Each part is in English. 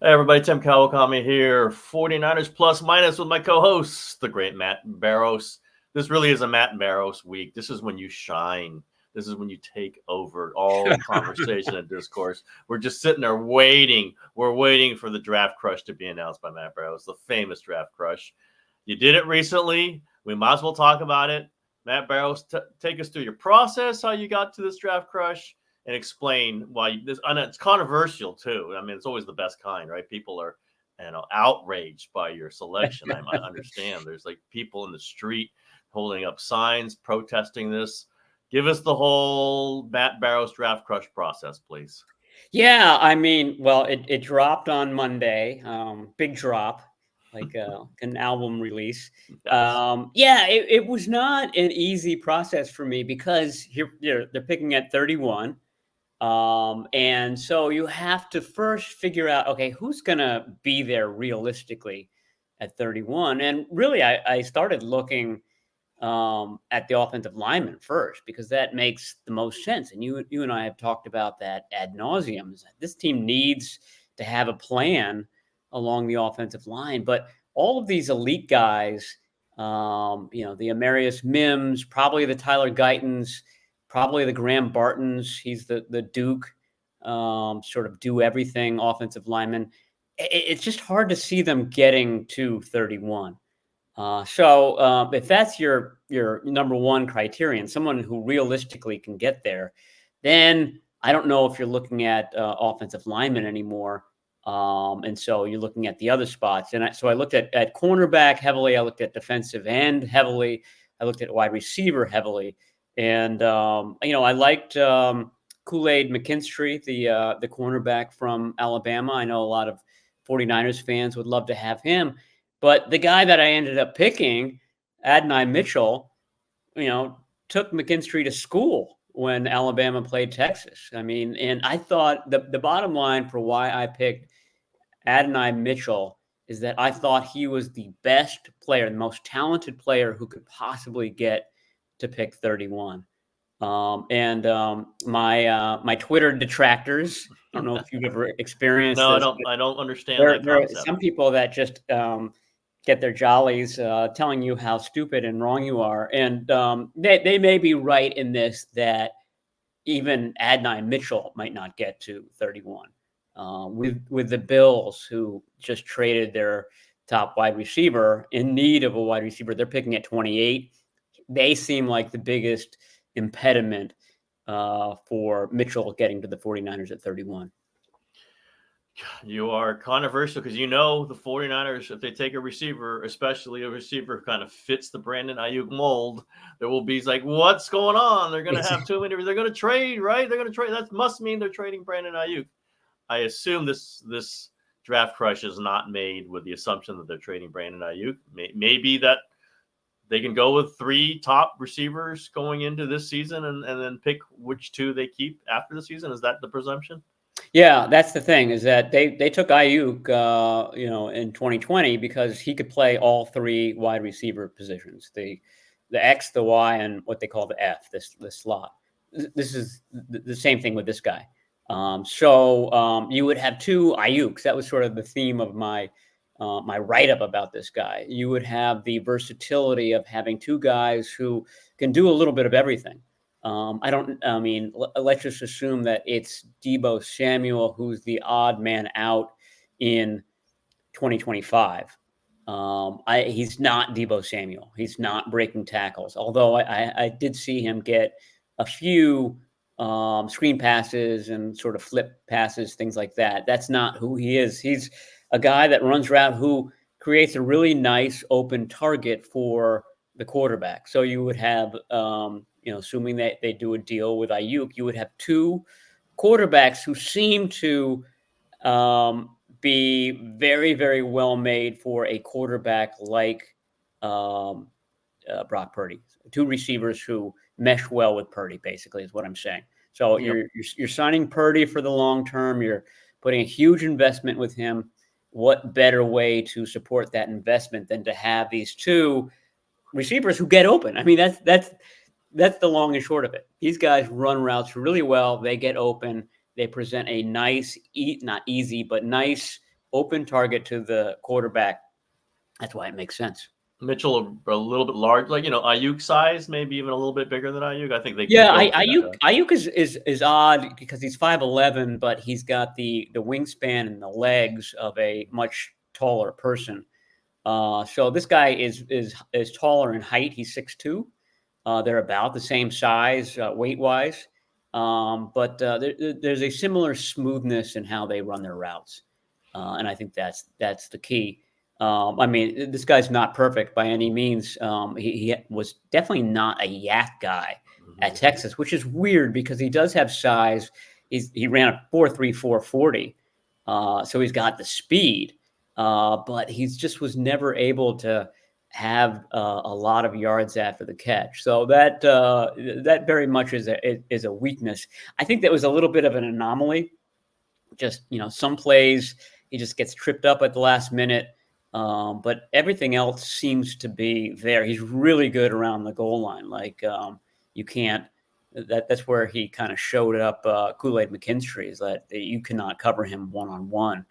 Hey everybody, Tim Kawakami here, 49ers Plus Minus with my co-host, the great Matt Barrows. This really is a Matt Barrows week. This is when you shine. This is when you take over all conversation and discourse. We're just sitting there waiting. We're waiting for the draft crush to be announced by Matt Barrows, the famous draft crush. You did it recently. We might as well talk about it. Matt Barrows, take us through your process, how you got to this draft crush, and explain why this. And it's controversial too. I mean, it's always the best kind, right? People are, outraged by your selection. I understand. There's like people in the street holding up signs protesting this. Give us the whole Matt Barrows draft crush process, please. Yeah, I mean, well, it dropped on Monday. Big drop, like an album release. Yes. Yeah, it was not an easy process for me because they're picking at 31. And so you have to first figure out, okay, who's going to be there realistically at 31? And really, I started looking at the offensive lineman first, because that makes the most sense. And you and I have talked about that ad nauseum. This team needs to have a plan along the offensive line, but all of these elite guys, the Amarius Mims, probably the Tyler Guytons, probably the Graham Bartons. He's the Duke, sort of do everything offensive lineman. It's just hard to see them getting to 31. So if that's your number one criterion, someone who realistically can get there, then I don't know if you're looking at offensive linemen anymore. And so you're looking at the other spots. And so I looked at cornerback heavily. I looked at defensive end heavily. I looked at wide receiver heavily. And, I liked Kool-Aid McKinstry, the cornerback from Alabama. I know a lot of 49ers fans would love to have him. But the guy that I ended up picking, Adonai Mitchell, took McKinstry to school when Alabama played Texas. I mean, and I thought the bottom line for why I picked Adonai Mitchell is that I thought he was the best player, the most talented player who could possibly get to pick 31. My Twitter detractors, I don't know if you've ever experienced No, this. I don't understand that There are concept. some people that just get their jollies telling you how stupid and wrong you are. And they may be right in this, that even Adonai Mitchell might not get to 31. With the Bills, who just traded their top wide receiver, in need of a wide receiver, they're picking at 28. They seem like the biggest impediment for Mitchell getting to the 49ers at 31. You are controversial because the 49ers, if they take a receiver, especially a receiver who kind of fits the Brandon Aiyuk mold, there will be like, what's going on? They're going to have too many. They're going to trade, right? They're going to trade. That must mean they're trading Brandon Aiyuk. I assume this draft crush is not made with the assumption that they're trading Brandon Aiyuk. Maybe that they can go with 3 top receivers going into this season and then pick which 2 they keep after the season. Is that the presumption? Yeah, that's the thing, is that they took Aiyuk, in 2020 because he could play all 3 wide receiver positions, the X, the Y, and what they call the F, this slot. This is the same thing with this guy. So you would have 2 Aiyuks. That was sort of the theme of my write-up about this guy. You would have the versatility of having 2 guys who can do a little bit of everything. Let's just assume that it's Deebo Samuel who's the odd man out in 2025. He's not Deebo Samuel. He's not breaking tackles, although I did see him get a few screen passes and sort of flip passes, things like that. That's not who he is. He's a guy that runs around who creates a really nice open target for the quarterback. So you would have, assuming that they do a deal with Aiyuk, you would have 2 quarterbacks who seem to be very, very well made for a quarterback like Brock Purdy. 2 receivers who mesh well with Purdy, basically, is what I'm saying. So you're signing Purdy for the long term. You're putting a huge investment with him. What better way to support that investment than to have these 2 receivers who get open? I mean, that's that's the long and short of it. These guys run routes really well. They get open. They present a nice, not easy, but nice open target to the quarterback. That's why it makes sense. Mitchell a little bit large, like Aiyuk size, maybe even a little bit bigger than Aiyuk. I think they can Yeah, go for that. Aiyuk is odd because he's 5'11", but he's got the wingspan and the legs of a much taller person. So this guy is taller in height. He's 6'2". They're about the same size weight wise, but there's a similar smoothness in how they run their routes, and I think that's the key. I mean, this guy's not perfect by any means. He was definitely not a yak guy at Texas, which is weird because he does have size. He ran a 4.34 40, so he's got the speed, but he just was never able to have a lot of yards after the catch. So that very much is a weakness. I think that was a little bit of an anomaly. Just some plays he just gets tripped up at the last minute. But everything else seems to be there. He's really good around the goal line. Like you can't. That's where he kind of showed up. Kool-Aid McKinstry is that you cannot cover him one-on-one.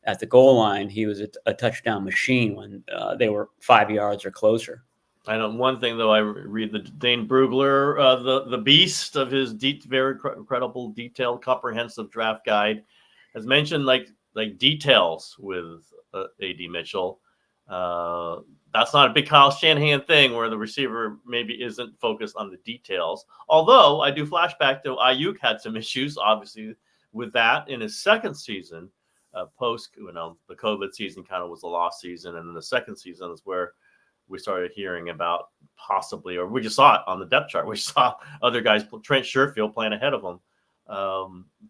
At the goal line, he was a touchdown machine when they were 5 yards or closer. I know one thing though. I read the Dane Brugler, the beast of his very incredible, detailed, comprehensive draft guide, has mentioned like details with AD Mitchell. That's not a big Kyle Shanahan thing where the receiver maybe isn't focused on the details. Although I do flashback to Aiyuk had some issues, obviously, with that in his second season. Post, the COVID season kind of was the lost season, and then the second season is where we started hearing about possibly, or we just saw it on the depth chart. We saw other guys, Trent Sherfield, playing ahead of him.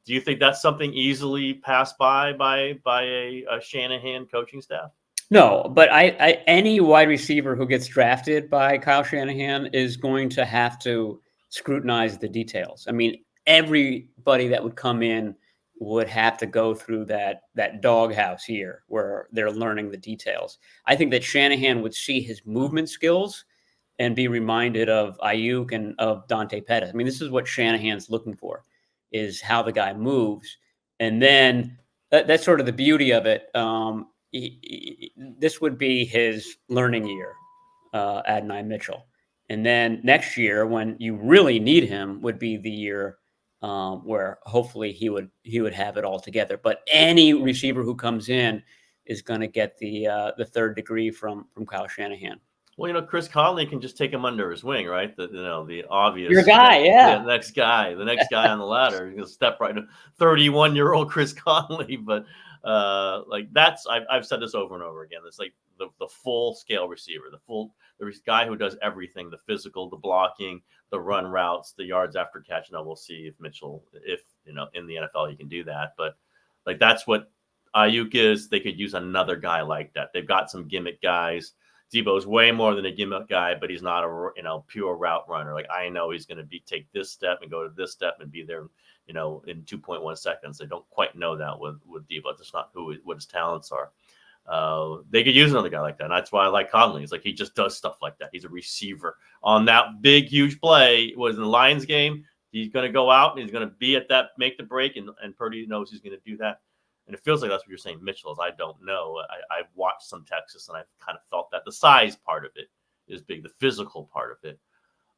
Do you think that's something easily passed by a Shanahan coaching staff? No, but any wide receiver who gets drafted by Kyle Shanahan is going to have to scrutinize the details. I mean, everybody that would come in would have to go through that doghouse here where they're learning the details. I think that Shanahan would see his movement skills and be reminded of Aiyuk and of Dante Pettis. I mean, this is what Shanahan's looking for, is how the guy moves. And then that's sort of the beauty of it. This would be his learning year, Adonai Mitchell. And then next year, when you really need him, would be the year where hopefully he would have it all together. But any receiver who comes in is going to get the third degree from Kyle Shanahan. Well, Chris Conley can just take him under his wing, right? The obvious. Your guy, yeah. The next guy on the ladder. He's gonna step right to 31-year-old Chris Conley. But I've said this over and over again. It's like the full scale receiver, the guy who does everything: the physical, the blocking, the run routes, the yards after catch. Now we'll see if Mitchell, in the NFL, he can do that. But like that's what Aiyuk is. They could use another guy like that. They've got some gimmick guys. Debo's way more than a gimmick guy, but he's not a pure route runner. Like I know he's going to take this step and go to this step and be there, in 2.1 seconds. They don't quite know that with Debo. That's not what his talents are. They could use another guy like that. And that's why I like Conley. It's like he just does stuff like that. He's a receiver on that big, huge play. It was in the Lions game. He's going to go out and he's going to be at that, make the break, and Purdy knows he's going to do that. And it feels like that's what you're saying, Mitchell, is I don't know. I've watched some Texas, and I've kind of felt that the size part of it is big, the physical part of it.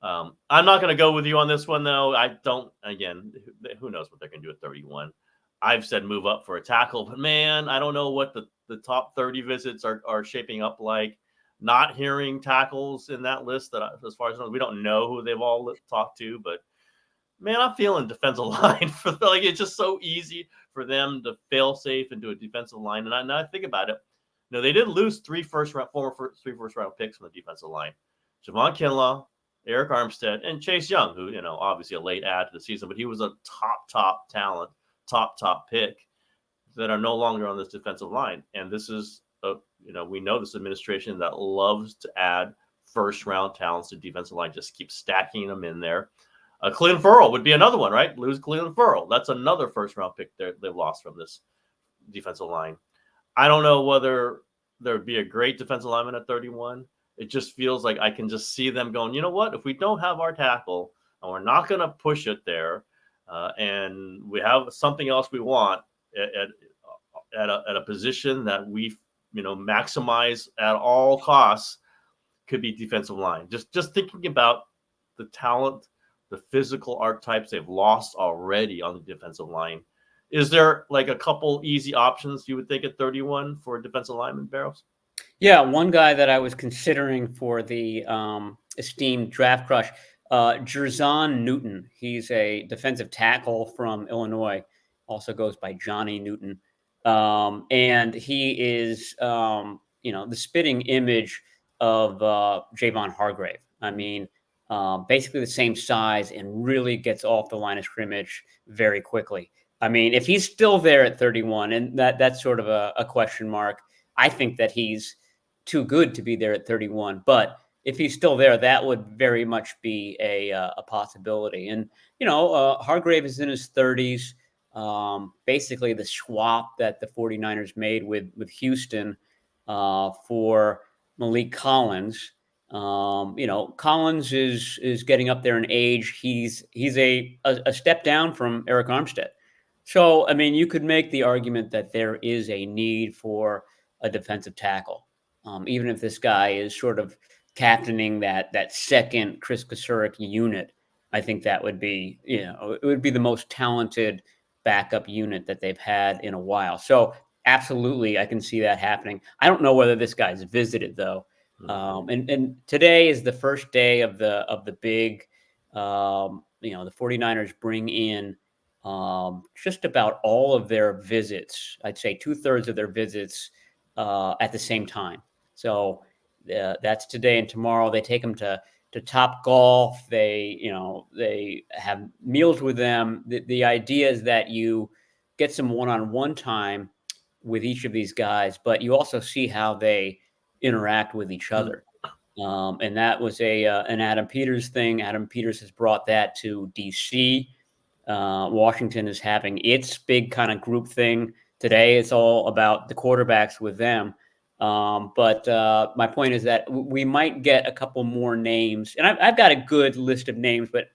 I'm not going to go with you on this one, though. I don't, again, who knows what they're going to do at 31. I've said move up for a tackle, but, man, I don't know what the top 30 visits are shaping up like. Not hearing tackles in that list, that as far as I know, we don't know who they've all talked to, but, man, I'm feeling defensive line it's just so easy for them to fail safe and do a defensive line. And I think about it. They did lose three first-round picks from the defensive line: Javon Kinlaw, Eric Armstead, and Chase Young, who obviously a late add to the season, but he was a top talent, top pick that are no longer on this defensive line. And this is we know this administration that loves to add first-round talents to defensive line, just keep stacking them in there. Cleveland Ferrell would be another one, right? Lose Cleveland Ferrell. That's another first-round pick they've lost from this defensive line. I don't know whether there would be a great defensive lineman at 31. it just feels like I can just see them going, you know what? If we don't have our tackle and we're not going to push it there, and we have something else we want at a position that we maximize at all costs, could be defensive line. Just thinking about the talent, the physical archetypes they've lost already on the defensive line. Is there like a couple easy options you would think at 31 for a defensive lineman, Barrows? Yeah, one guy that I was considering for the esteemed draft crush, Jerzon Newton. He's a defensive tackle from Illinois, also goes by Johnny Newton. And he is, the spitting image of Javon Hargrave. I mean, basically the same size and really gets off the line of scrimmage very quickly. I mean, if he's still there at 31, and that's sort of a question mark, I think that he's too good to be there at 31. But if he's still there, that would very much be a possibility. And, Hargrave is in his 30s. Basically the swap that the 49ers made with Houston for Malik Collins. Collins is getting up there in age. He's a step down from Eric Armstead. So, I mean, you could make the argument that there is a need for a defensive tackle, even if this guy is sort of captaining that second Chris Kasurek unit. I think that would be, it would be the most talented backup unit that they've had in a while. So, absolutely, I can see that happening. I don't know whether this guy's visited though. And today is the first day of the big. The 49ers bring in just about all of their visits. I'd say 2/3 of their visits at the same time. So that's today and tomorrow. They take them to Top Golf. They have meals with them. The idea is that you get some one-on-one time with each of these guys, but you also see how they interact with each other. And that was an Adam Peters thing. Adam Peters has brought that to DC. Washington is having its big kind of group thing today. It's all about the quarterbacks with them. But my point is that we might get a couple more names, and I've got a good list of names, but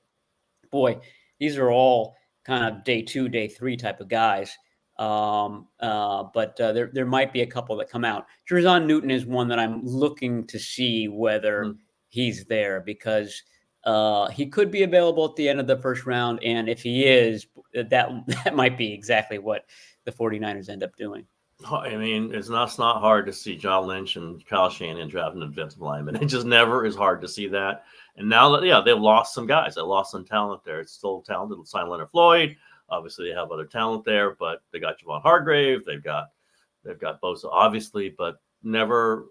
boy, these are all kind of day 2, day 3 type of guys. But there might be a couple that come out. Jerzon Newton is one that I'm looking to see whether he's there, because he could be available at the end of the first round. And if he is, that might be exactly what the 49ers end up doing. I mean, it's not hard to see John Lynch and Kyle Shanahan drafting a defensive lineman. It just never is hard to see that. And now that, they've lost some guys. They lost some talent there. It's still talented. Sign Leonard Floyd. Obviously, they have other talent there, but they got Javon Hargrave. They've got Bosa, obviously, but never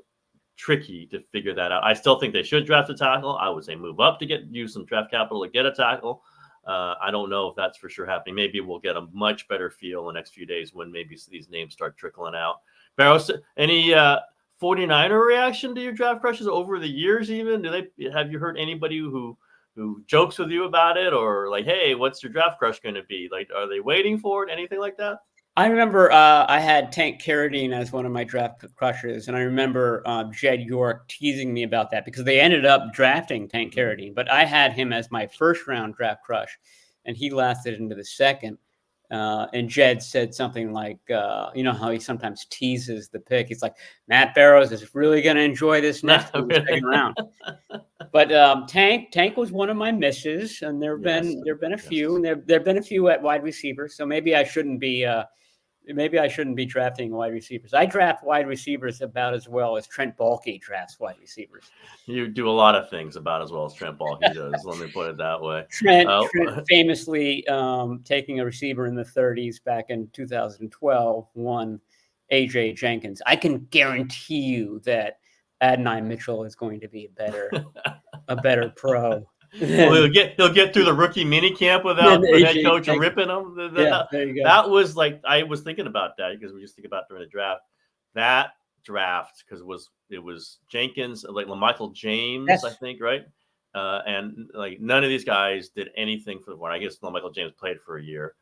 tricky to figure that out. I still think they should draft a tackle. I would say move up to use some draft capital to get a tackle. I don't know if that's for sure happening. Maybe we'll get a much better feel in the next few days when maybe these names start trickling out. Barrows, any 49er reaction to your draft crushes over the years even? Have you heard anybody who jokes with you about it, or like, hey, what's your draft crush going to be? Like, are they waiting for it? Anything like that? I remember I had Tank Carradine as one of my draft crushes, and I remember Jed York teasing me about that because they ended up drafting Tank Carradine, but I had him as my first-round draft crush, and he lasted into the second. And Jed said something like, how he sometimes teases the pick. He's like, Matt Barrows is really going to enjoy this next second round. But Tank was one of my misses, and there've been a few, and there've been a few at wide receiver. So maybe I shouldn't be drafting wide receivers. I draft wide receivers about as well as Trent Baalke drafts wide receivers. You do a lot of things about as well as Trent Baalke does. Let me put it that way. Trent famously taking a receiver in the 30s back in 2012 won AJ Jenkins. I can guarantee you that Adonai Mitchell is going to be a better pro. Well, he'll get through the rookie mini camp without the head coach ripping him. There you go. That was like, I was thinking about that because we just think about during the draft. That draft, because it was Jenkins, like LaMichael James, I think, right? And like none of these guys did anything for the one. I guess LaMichael James played for a year.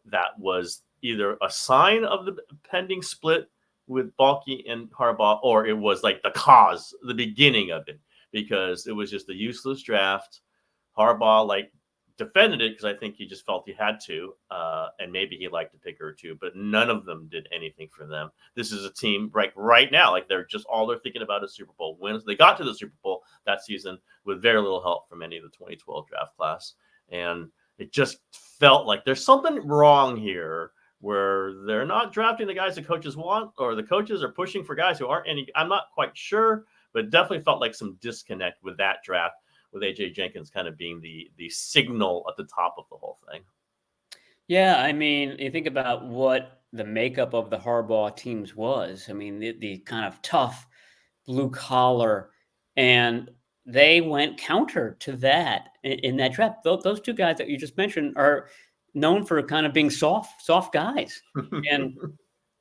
That was either a sign of the pending split with Balky and Harbaugh, or it was like the beginning of it, because it was just a useless draft. Harbaugh like defended it because I think he just felt he had to, and maybe he liked a picker or two, but none of them did anything for them. This is a team right now, like they're thinking about is Super Bowl wins. They got to the Super Bowl that season with very little help from any of the 2012 draft class, and it just felt like there's something wrong here where they're not drafting the guys the coaches want, or the coaches are pushing for guys who aren't any. I'm not quite sure, but it definitely felt like some disconnect with that draft, with AJ Jenkins kind of being the signal at the top of the whole thing. Yeah, I mean, you think about what the makeup of the Harbaugh teams was. I mean, the kind of tough blue collar, and they went counter to that in that draft. Those two guys that you just mentioned are known for kind of being soft guys,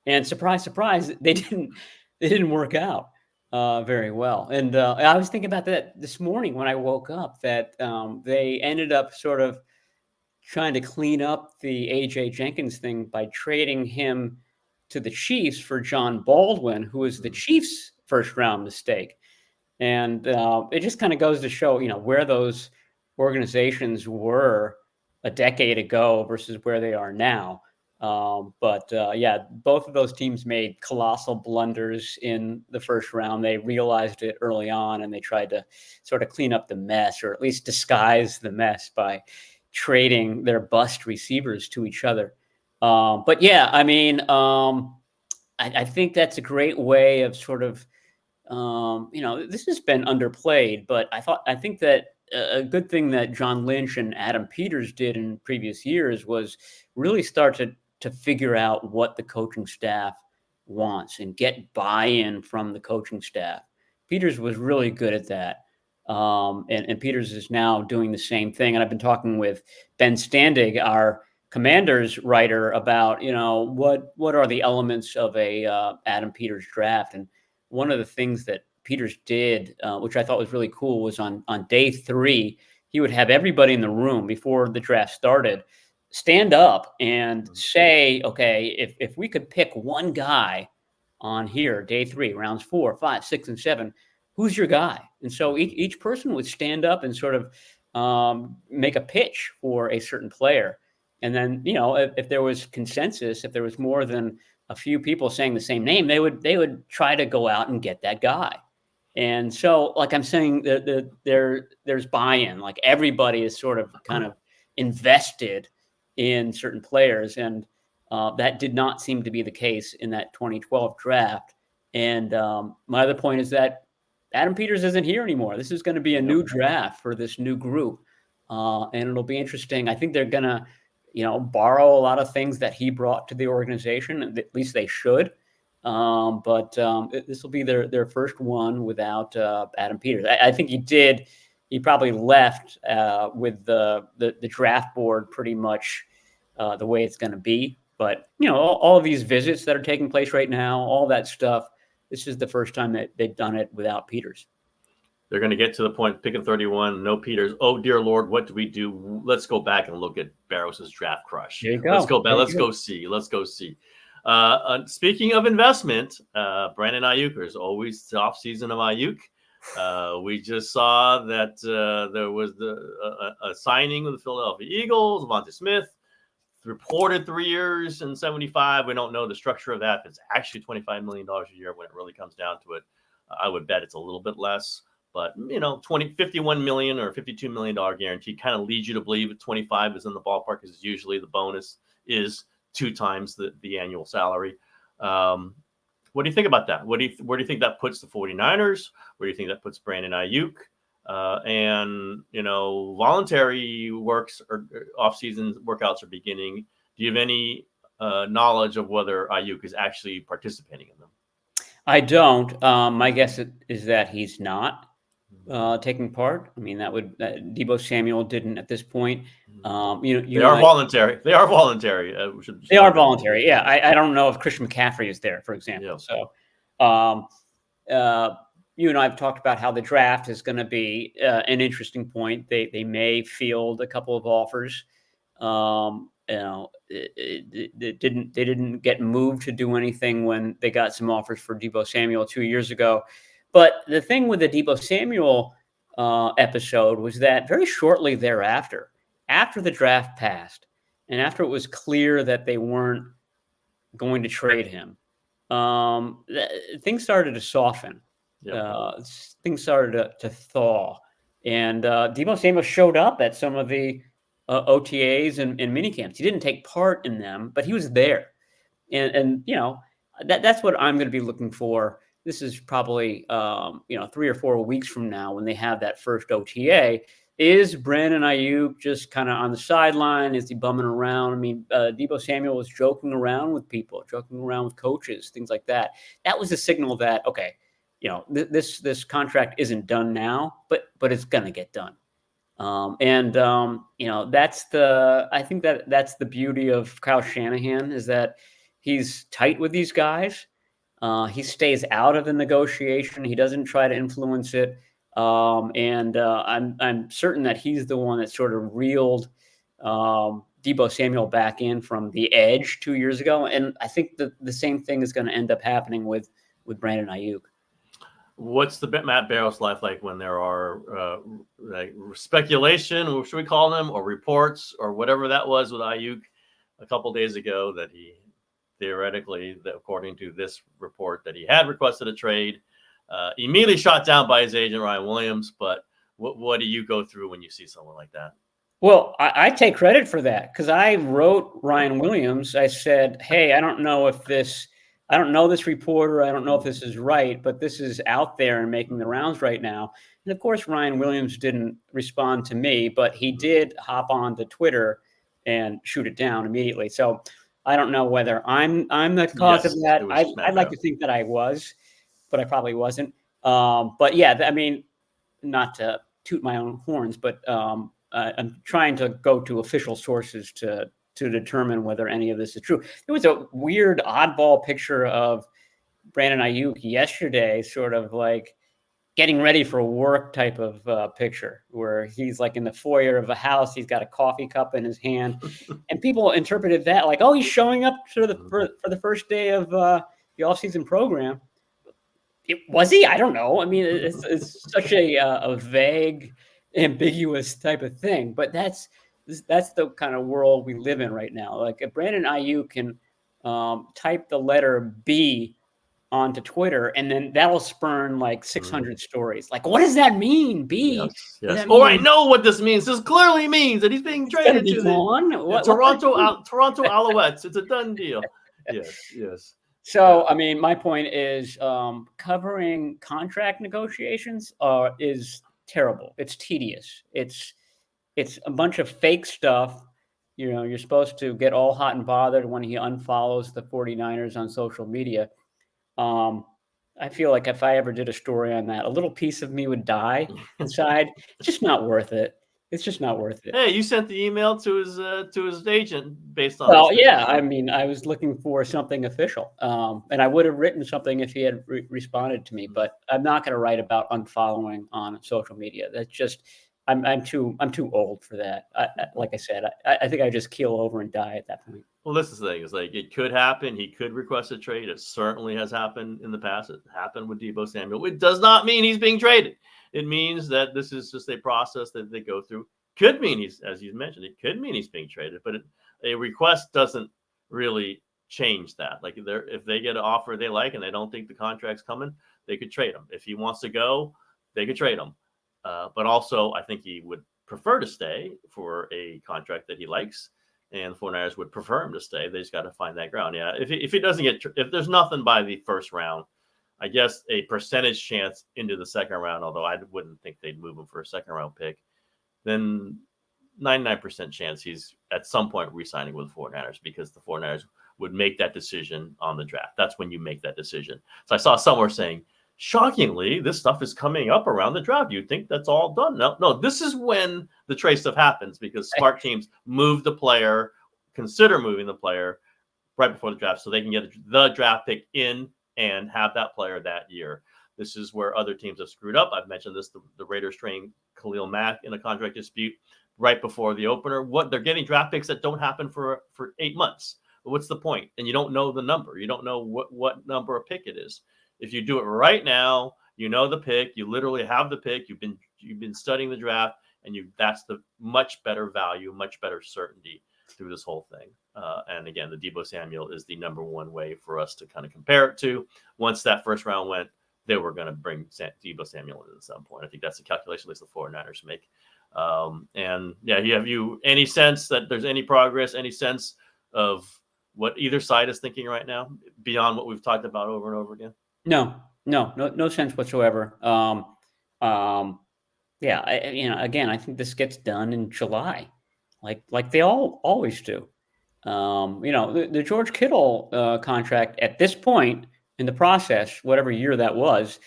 and surprise, surprise, they didn't work out very well. And I was thinking about that this morning when I woke up, that they ended up sort of trying to clean up the AJ Jenkins thing by trading him to the Chiefs for John Baldwin, who was the Chiefs' first round mistake. And it just kind of goes to show, where those organizations were a decade ago versus where they are now. But yeah, both of those teams made colossal blunders in the first round. They realized it early on, and they tried to sort of clean up the mess, or at least disguise the mess, by trading their bust receivers to each other. But yeah, I mean, I think that's a great way of sort of, this has been underplayed, but I think that a good thing that John Lynch and Adam Peters did in previous years was really start to figure out what the coaching staff wants and get buy-in from the coaching staff. Peters was really good at that. And Peters is now doing the same thing. And I've been talking with Ben Standig, our Commanders writer, about, what are the elements of a Adam Peters draft. And one of the things that Peters did, which I thought was really cool, was on day 3, he would have everybody in the room before the draft started stand up and say, okay, if we could pick one guy on here, day 3, rounds 4, 5, 6, and 7, who's your guy? And so each person would stand up and sort of make a pitch for a certain player. And then, if there was consensus, if there was more than a few people saying the same name, they would try to go out and get that guy. And so, like I'm saying, there's buy-in. Like everybody is sort of kind of invested in certain players, and that did not seem to be the case in that 2012 draft. And my other point is that Adam Peters isn't here anymore. This is going to be a new draft for this new group, and it'll be interesting. I think they're going to, borrow a lot of things that he brought to the organization. At least they should. But this will be their first one without Adam Peters. I think he probably left with the draft board pretty much the way it's going to be. But, all of these visits that are taking place right now, all that stuff, this is the first time that they've done it without Peters. They're going to get to the point, picking 31, no Peters. Oh, dear Lord, what do we do? Let's go back and look at Barrows' draft crush. There you go. Let's go back. Let's go see. Speaking of investment, Brandon Aiyuk is always the offseason of Aiyuk. We just saw that there was a signing with the Philadelphia Eagles, Devontae Smith, reported 3 years and 75. We don't know the structure of that. If it's actually $25 million a year when it really comes down to it, I would bet it's a little bit less. But, $51 million or $52 million guarantee kind of leads you to believe that 25 is in the ballpark, because usually the bonus is 2 times the annual salary. What do you think about that? Where do you think that puts the 49ers? Where do you think that puts Brandon Aiyuk? And, voluntary works or off-season workouts are beginning. Do you have any knowledge of whether Aiyuk is actually participating in them? I don't. My guess is that he's not taking part. I mean, Deebo Samuel didn't at this point. They are voluntary. They are voluntary. They are voluntary. Yeah. I don't know if Christian McCaffrey is there, for example. Yeah. So, you and I have talked about how the draft is going to be an interesting point. They may field a couple of offers. they didn't get moved to do anything when they got some offers for Deebo Samuel 2 years ago. But the thing with the Deebo Samuel episode was that very shortly thereafter, after the draft passed, and after it was clear that they weren't going to trade him, things started to soften. Yep. Things started to thaw. And Deebo Samuel showed up at some of the OTAs and mini camps. He didn't take part in them, but he was there. And that's what I'm going to be looking for. This is probably 3 or 4 weeks from now when they have that first OTA. Is Brandon Aiyuk just kind of on the sideline? Is he bumming around? I mean, Deebo Samuel was joking around with people, joking around with coaches, things like that. That was a signal that, okay, this contract isn't done now, but it's going to get done. I think that's the beauty of Kyle Shanahan, is that he's tight with these guys. He stays out of the negotiation. He doesn't try to influence it. I'm certain that he's the one that sort of reeled Deebo Samuel back in from the edge 2 years ago. And I think the same thing is going to end up happening with Brandon Aiyuk. What's the Matt Barrows life like when there are like speculation, or should we call them, or reports, or whatever that was with Aiyuk a couple days ago, that he theoretically, according to this report, that he had requested a trade, immediately shot down by his agent Ryan Williams. But what do you go through when you see someone like that? Well, I take credit for that, because I wrote Ryan Williams. I said, hey, I don't know this reporter. I don't know if this is right, but this is out there and making the rounds right now. And of course, Ryan Williams didn't respond to me, but he did hop on to Twitter and shoot it down immediately. So I don't know whether I'm the cause of that. I'd like to think that I was, but I probably wasn't. But yeah, I mean, not to toot my own horns, but I'm trying to go to official sources to determine whether any of this is true. There was a weird oddball picture of Brandon Aiyuk yesterday, sort of like getting ready for work type of picture, where he's like in the foyer of a house. He's got a coffee cup in his hand, and people interpreted that like, oh, he's showing up for the first day of the offseason program. Was he? I don't know. I mean, it's such a vague, ambiguous type of thing, but that's the kind of world we live in right now. Like, if Brandon Aiyuk can type the letter B onto Twitter, and then that'll spurn like 600 stories. Like, what does that mean, B? Yes. Oh, I know what this means. This clearly means that he's being traded to the Toronto Alouettes. It's a done deal. Yes. So, I mean, my point is, covering contract negotiations is terrible. It's tedious. It's a bunch of fake stuff. You're supposed to get all hot and bothered when he unfollows the 49ers on social media. I feel like if I ever did a story on that, a little piece of me would die inside. It's just not worth it. It's just not worth it. Hey, you sent the email to his agent based on. Well, yeah. I mean, I was looking for something official, and I would have written something if he had responded to me. But I'm not going to write about unfollowing on social media. That's just I'm too old for that. Like I said, I think I just keel over and die at that point. Well, this is the thing. It's like, it could happen. He could request a trade. It certainly has happened in the past. It happened with Deebo Samuel. It does not mean he's being traded. It means that this is just a process that they go through. Could mean as you mentioned, it could mean he's being traded, but a request doesn't really change that. Like, if they get an offer they like and they don't think the contract's coming, they could trade him. If he wants to go, they could trade him. But also, I think he would prefer to stay for a contract that he likes. And the 49ers would prefer him to stay. They just got to find that ground. Yeah, if he doesn't if there's nothing by the first round, I guess a percentage chance into the second round, although I wouldn't think they'd move him for a second round pick, then 99% chance he's at some point re-signing with the 49ers, because the 49ers would make that decision on the draft. That's when you make that decision. So I saw somewhere saying, shockingly, this stuff is coming up around the draft. You'd think that's all done. No, this is when the trade stuff happens, because smart teams move the player, consider moving the player right before the draft so they can get the draft pick in and have that player that year. This is where other teams have screwed up. I've mentioned this, the Raiders trading Khalil Mack in a contract dispute. right before the opener. What they're getting draft picks that don't happen for 8 months. What's the point? And you don't know the number. You don't know what number a pick it is. If you do it right now, you know the pick. You literally have the pick. You've been studying the draft, and that's the much better value, much better certainty through this whole thing. And again, the Deebo Samuel is the number one way for us to kind of compare it to. Once that first round went, they were going to bring Deebo Samuel in at some point. I think that's the calculation at least the 49ers make. And yeah, have you any sense that there's any progress, any sense of what either side is thinking right now beyond what we've talked about over and over again? No sense whatsoever. Yeah, again, I think this gets done in July, like they always do. The George Kittle contract at this point in the process, whatever year that was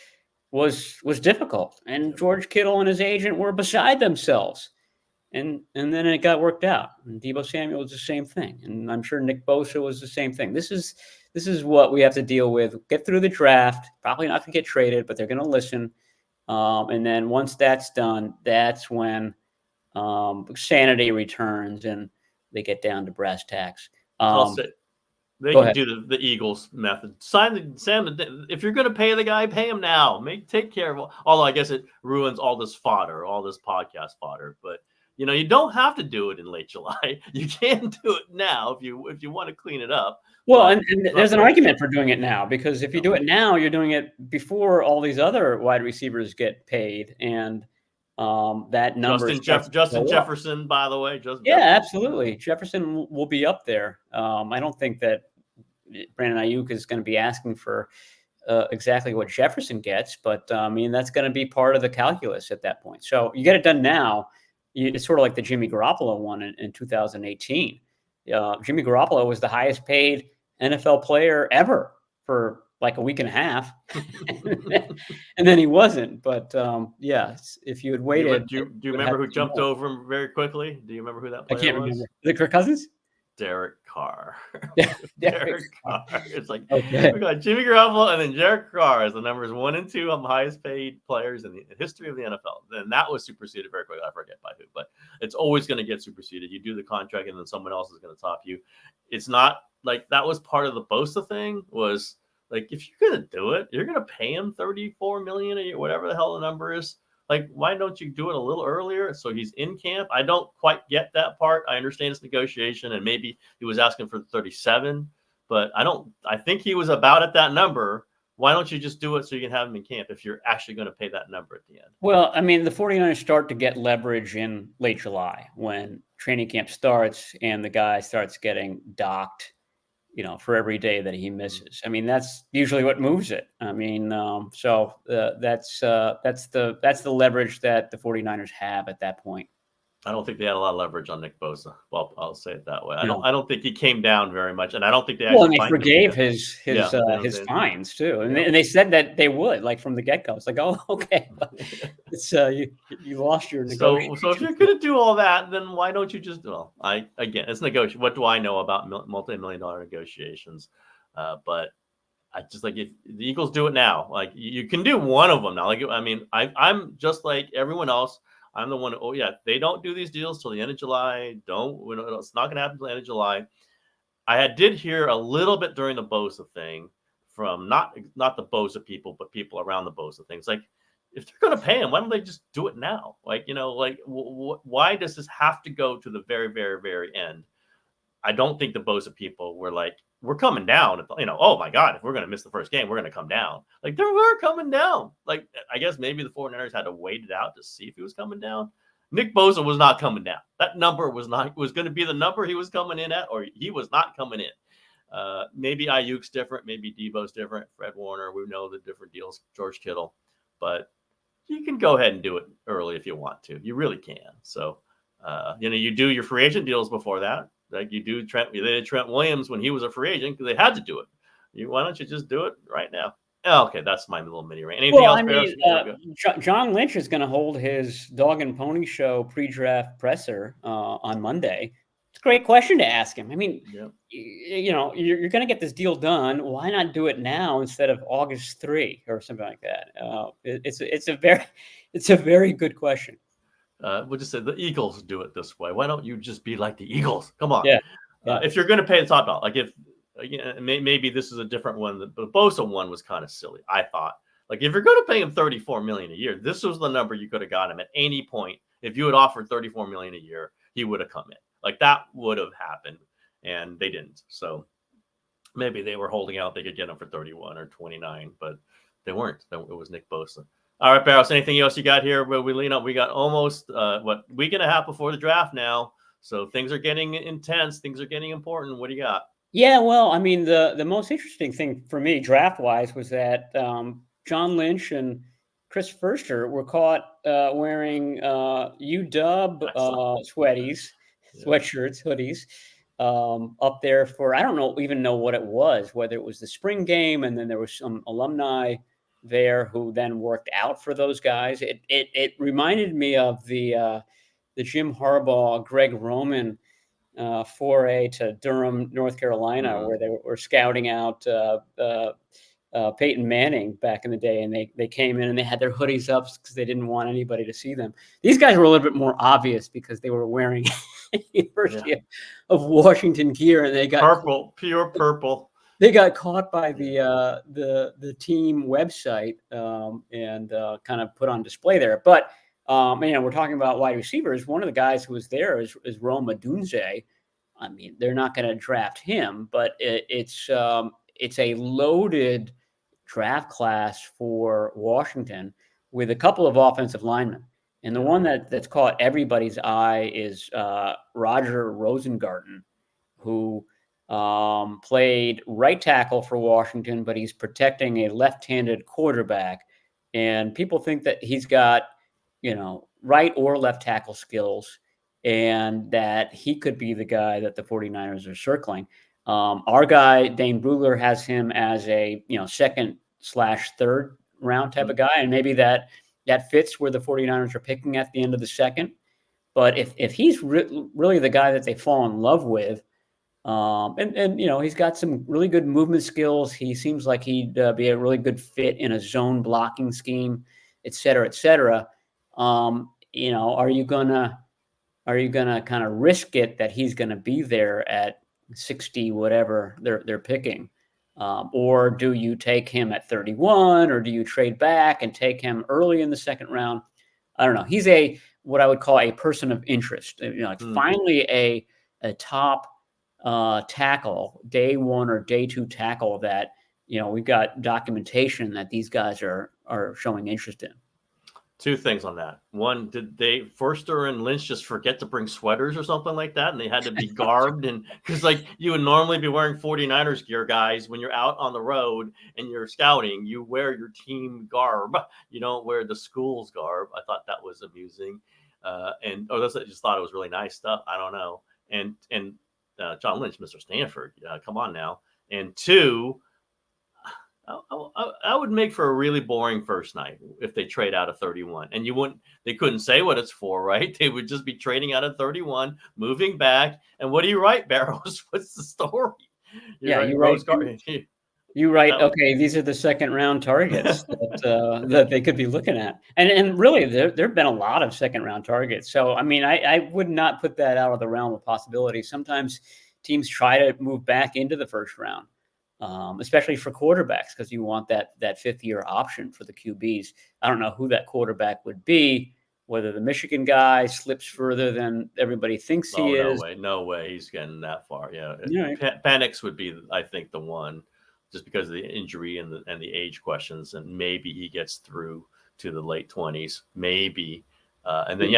difficult, and George Kittle and his agent were beside themselves. And then it got worked out. And Deebo Samuel was the same thing. And I'm sure Nick Bosa was the same thing. This is what we have to deal with. Get through the draft. Probably not going to get traded, but they're going to listen. And then once that's done, that's when sanity returns and they get down to brass tacks. They can do the Eagles method. If you're going to pay the guy, pay him now. Take care of. Although I guess it ruins all this fodder, all this podcast fodder. But you don't have to do it in late July. You can do it now if you want to clean it up. Well, and there's an argument for doing it now, because if you do it now, you're doing it before all these other wide receivers get paid, and that number. Justin Jefferson, by the way. Absolutely. Jefferson will be up there. I don't think that Brandon Aiyuk is going to be asking for exactly what Jefferson gets, but that's going to be part of the calculus at that point. So you get it done now. It's sort of like the Jimmy Garoppolo one in 2018. Jimmy Garoppolo was the highest paid NFL player ever for like a week and a half. And then he wasn't. But if you had waited. Do you remember who jumped over him very quickly? Do you remember who that player was? I can't remember. Is it Kirk Cousins? Derek Carr. Derek Carr. It's like we got Jimmy Garoppolo and then Derek Carr as the numbers 1 and 2 on the highest paid players in the history of the NFL. Then that was superseded very quickly. I forget by who, but it's always going to get superseded. You do the contract and then someone else is going to top you. It's not like that was part of the Bosa thing. Was like, if you're going to do it, you're going to pay him $34 million a year, whatever the hell the number is. Like, why don't you do it a little earlier so he's in camp? I don't quite get that part. I understand it's negotiation, and maybe he was asking for 37, but I think he was about at that number. Why don't you just do it so you can have him in camp if you're actually going to pay that number at the end? Well, the 49ers start to get leverage in late July when training camp starts and the guy starts getting docked, for every day that he misses. That's usually what moves it. So that's the leverage that the 49ers have at that point. I don't think they had a lot of leverage on Nick Bosa. Well, I'll say it that way. I don't think he came down very much, and I don't think they actually. Well, and they forgave his fines too, and they said that they would, like from the get go. It's like, oh, okay, it's you lost your negotiation. So if you're going to do all that, then why don't you just? Well, it's negotiation. What do I know about multi-million-dollar negotiations? But I just like if the Eagles do it now. Like you can do one of them now. Like I'm just like everyone else. I'm the one. They don't do these deals till the end of July. It's not going to happen till the end of July. I did hear a little bit during the Bosa thing from not the Bosa people, but people around the Bosa things. Like, if they're going to pay him, why don't they just do it now? Why does this have to go to the very, very, very end? I don't think the Bosa people were like, we're coming down. Oh my God, if we're going to miss the first game, we're going to come down. Like, they were coming down. Like, I guess maybe the 49ers had to wait it out to see if he was coming down. Nick Bosa was not coming down. That number was going to be the number he was coming in at, or he was not coming in. Maybe Ayuk's different. Maybe Deebo's different. Fred Warner, we know the different deals. George Kittle. But you can go ahead and do it early if you want to. You really can. So, you do your free agent deals before that. Like you do Trent Williams when he was a free agent because they had to do it. Why don't you just do it right now? Okay, that's my little mini rant. Anything else? John Lynch is going to hold his Dog and Pony Show pre-draft presser on Monday. It's a great question to ask him. You're going to get this deal done. Why not do it now instead of August 3 or something like that? It's a very good question. we'll just say the Eagles do it this way. Why don't you just be like the Eagles? Come on. Yeah. Yeah. If you're going to pay the top dollar, like if maybe this is a different one. The Bosa one was kind of silly, I thought. Like if you're going to pay him $34 million a year, this was the number you could have got him at any point. If you had offered $34 million a year, he would have come in. Like that would have happened, and they didn't. So maybe they were holding out; they could get him for 31 or 29, but they weren't. It was Nick Bosa. All right, Barrows. Anything else you got here? Where we lean up? We got almost week and a half before the draft now, so things are getting intense. Things are getting important. What do you got? Yeah, well, I mean, the most interesting thing for me draft wise was that John Lynch and Chris Furster were caught wearing UW sweaties, sweatshirts, hoodies up there for I don't even know what it was, whether it was the spring game, and then there was some alumni there who then worked out for those guys. It reminded me of the Jim Harbaugh, Greg Roman foray to Durham, North Carolina, where they were scouting out Peyton Manning back in the day, and they came in and they had their hoodies up because they didn't want anybody to see them. These guys were a little bit more obvious because they were wearing University of Washington gear, and they got pure purple. They got caught by the team website and kind of put on display there, but. We're talking about wide receivers. One of the guys who was there is Rome Odunze. I mean, they're not going to draft him, but it's a loaded draft class for Washington with a couple of offensive linemen. And the one that's caught everybody's eye is Roger Rosengarten, who played right tackle for Washington, but he's protecting a left-handed quarterback. And people think that he's got right or left tackle skills, and that he could be the guy that the 49ers are circling. Our guy, Dane Brugler, has him as a, second/third round type of guy. And maybe that fits where the 49ers are picking at the end of the second. But if he's really the guy that they fall in love with, and he's got some really good movement skills. He seems like he'd be a really good fit in a zone blocking scheme, et cetera, et cetera. Are you gonna kind of risk it that he's gonna be there at 60, whatever they're picking, or do you take him at 31, or do you trade back and take him early in the second round? I don't know. He's what I would call a person of interest. Finally a top tackle, day one or day two tackle that we've got documentation that these guys are showing interest in. Two things on that. One, did Forster and Lynch just forget to bring sweaters or something like that? And they had to be garbed? And because you would normally be wearing 49ers gear, guys, when you're out on the road and you're scouting, you wear your team garb. You don't wear the school's garb. I thought that was amusing. I just thought it was really nice stuff. I don't know. And John Lynch, Mr. Stanford, come on now. And two, I would make for a really boring first night if they trade out of 31, and they couldn't say what it's for, right? They would just be trading out of 31, moving back. And what do you write, Barrows? What's the story? You write, okay, these are the second round targets that they could be looking at. And really, there've been a lot of second round targets. So, I mean, I would not put that out of the realm of possibility. Sometimes teams try to move back into the first round. Especially for quarterbacks, because you want that fifth-year option for the QBs. I don't know who that quarterback would be, whether the Michigan guy slips further than everybody thinks he is. No way he's getting that far. Yeah. Penix would be, I think, the one, just because of the injury and the age questions, and maybe he gets through to the late 20s, maybe. Then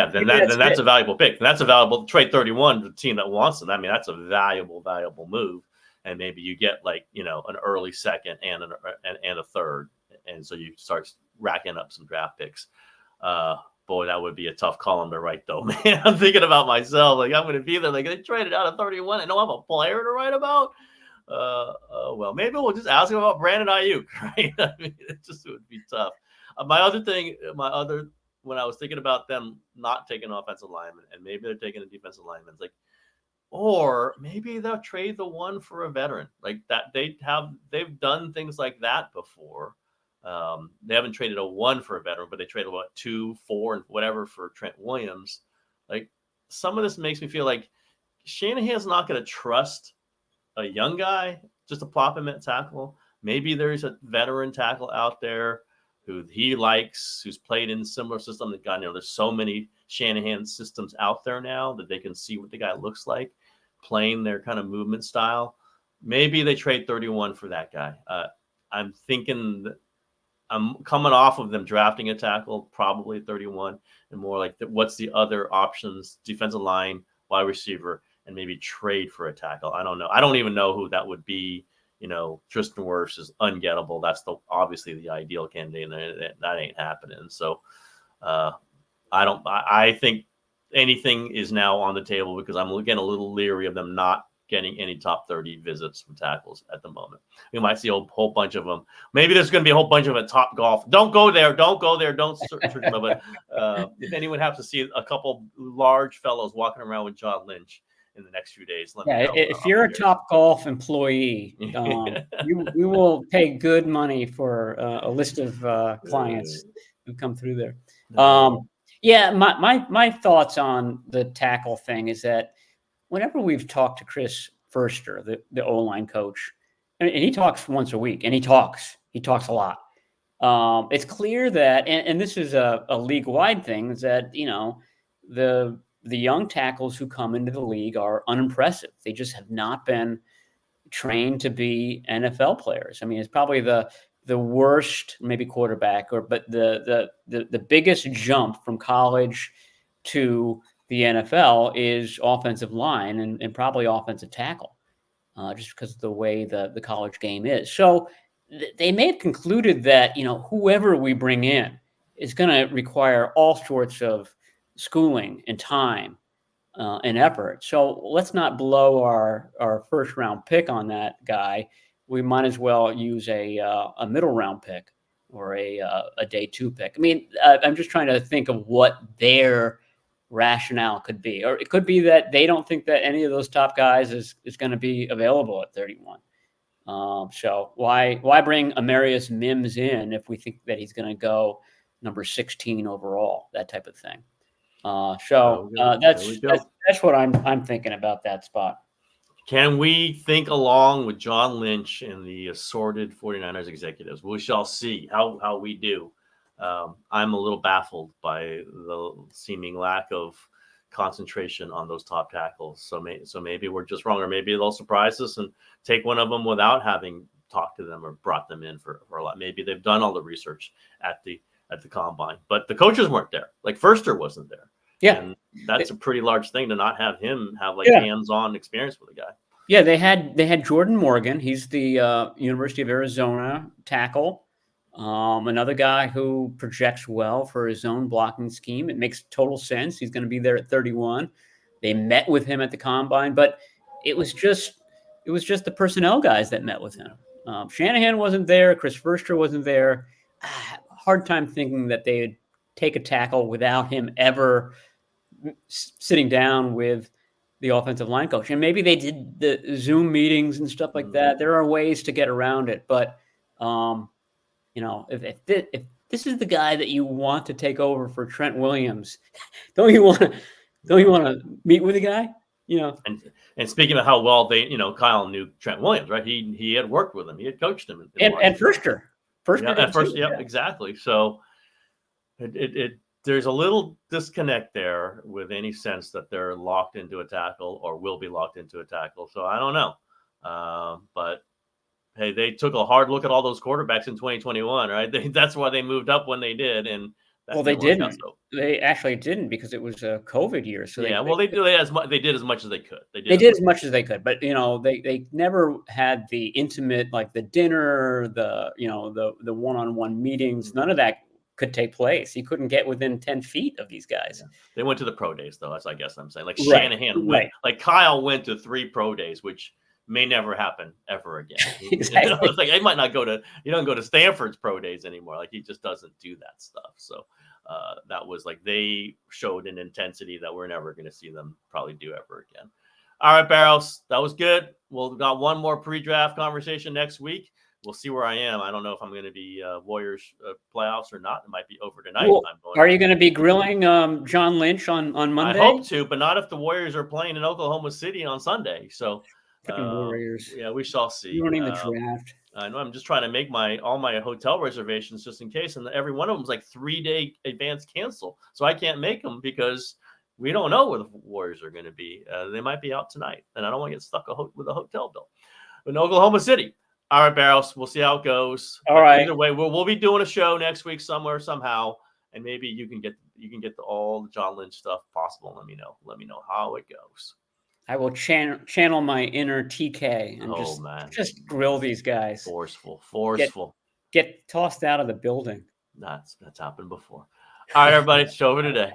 that's a valuable pick. And that's a valuable trade 31 to the team that wants them. I mean, that's a valuable move. And maybe you get an early second and a third, and so you start racking up some draft picks. Boy, that would be a tough column to write, though, man. I'm thinking about myself. I'm going to be there. They traded out of 31, and don't have a player to write about. Well, maybe we'll just ask him about Brandon Aiyuk, right? I mean, it would be tough. When I was thinking about them not taking offensive linemen, and maybe they're taking a defensive lineman, it's or maybe they'll trade the one for a veteran like that. They've done things like that before. They haven't traded a 1 for a veteran, but they traded 2, 4, and whatever for Trent Williams. Like, some of this makes me feel like Shanahan's not going to trust a young guy just to plop him at tackle. Maybe there's a veteran tackle out there who he likes, who's played in a similar system. That God, there's so many Shanahan systems out there now that they can see what the guy looks like, playing their kind of movement style. Maybe they trade 31 for that guy. I'm thinking that I'm coming off of them drafting a tackle, probably 31, and more like what's the other options? Defensive line, wide receiver, and maybe trade for a tackle. I don't know. I don't even know who that would be. Tristan Wirfs is ungettable. That's obviously the ideal candidate, and that ain't happening. So I think anything is now on the table because I'm getting a little leery of them not getting any top 30 visits from tackles at the moment. We might see a whole bunch of them. Maybe there's going to be a whole bunch of them at Top Golf. Don't go there. Don't search them. But if anyone happens to see a couple large fellows walking around with John Lynch in the next few days, let me know. If you're a Top Golf employee, we will pay good money for a list of clients who come through there. My thoughts on the tackle thing is that whenever we've talked to Chris Foerster, the O-line coach, and he talks once a week, and he talks a lot. It's clear that, and this is a league-wide thing, is that, the young tackles who come into the league are unimpressive. They just have not been trained to be NFL players. I mean, it's probably the worst, maybe quarterback, but the biggest jump from college to the NFL is offensive line and probably offensive tackle, just because of the way the college game is. So they may have concluded that, whoever we bring in is going to require all sorts of schooling and time and effort. So let's not blow our first round pick on that guy. We might as well use a middle round pick or a day 2 pick. I mean, I'm just trying to think of what their rationale could be, or it could be that they don't think that any of those top guys is going to be available at 31. So why bring Amarius Mims in if we think that he's going to go number 16 overall, that type of thing. That's what I'm thinking about that spot. Can we think along with John Lynch and the assorted 49ers executives? We shall see how we do. I'm a little baffled by the seeming lack of concentration on those top tackles. So maybe we're just wrong, or maybe they'll surprise us and take one of them without having talked to them or brought them in for a lot. Maybe they've done all the research at the combine, but the coaches weren't there. Like Foerster wasn't there. Yeah, and that's a pretty large thing to not have him have hands-on experience with a guy. Yeah, they had Jordan Morgan. He's the University of Arizona tackle. Another guy who projects well for his own blocking scheme. It makes total sense. He's going to be there at 31. They met with him at the combine, but it was just the personnel guys that met with him. Shanahan wasn't there. Chris Foerster wasn't there. Hard time thinking that they'd take a tackle without him ever sitting down with the offensive line coach. And maybe they did the Zoom meetings and stuff like that. There are ways to get around it, but if this is the guy that you want to take over for Trent Williams, don't you want to meet with the guy? And speaking of how well Kyle knew Trent Williams, right? He had worked with him, he had coached him, and Foerster. Exactly. So there's a little disconnect there with any sense that they're locked into a tackle or will be locked into a tackle. So I don't know, but hey, they took a hard look at all those quarterbacks in 2021, right? That's why they moved up when they did, and they didn't. They actually didn't because it was a COVID year. So they did as much as they could. They did as much as they could, but they never had the intimate, like the dinner, the one-on-one meetings. None of that could take place. He couldn't get within 10 feet of these guys. Yeah. They went to the pro days, though. That's I guess I'm saying. Like Shanahan went, like Kyle went to 3 pro days, which may never happen ever again. Exactly. It's like he might not he don't go to Stanford's pro days anymore. Like he just doesn't do that stuff. So that was like they showed an intensity that we're never going to see them probably do ever again. All right, Barrows, that was good. We've got one more pre-draft conversation next week. we'll see where I am. I don't know if I'm going to be Warriors playoffs or not. It might be over tonight. Well, I'm going are you going to be grilling John Lynch on I Monday? hope to, but not if the Warriors are playing in Oklahoma City on Sunday. So, Freaking Warriors. yeah, we shall see. Ruining the draft. I know I'm just trying to make all my hotel reservations just in case, and every one of them is like 3-day advance cancel. So I can't make them because we don't know where the Warriors are going to be. They might be out tonight, and I don't want to get stuck with a hotel bill. But in Oklahoma City. All right, Barrows. We'll see how it goes. All right. Either way, we'll be doing a show next week somewhere somehow, and maybe you can get all the John Lynch stuff possible. Let me know how it goes. I will channel my inner TK and just grill these guys. Forceful. Get tossed out of the building. That's happened before. All right, everybody. Show over today.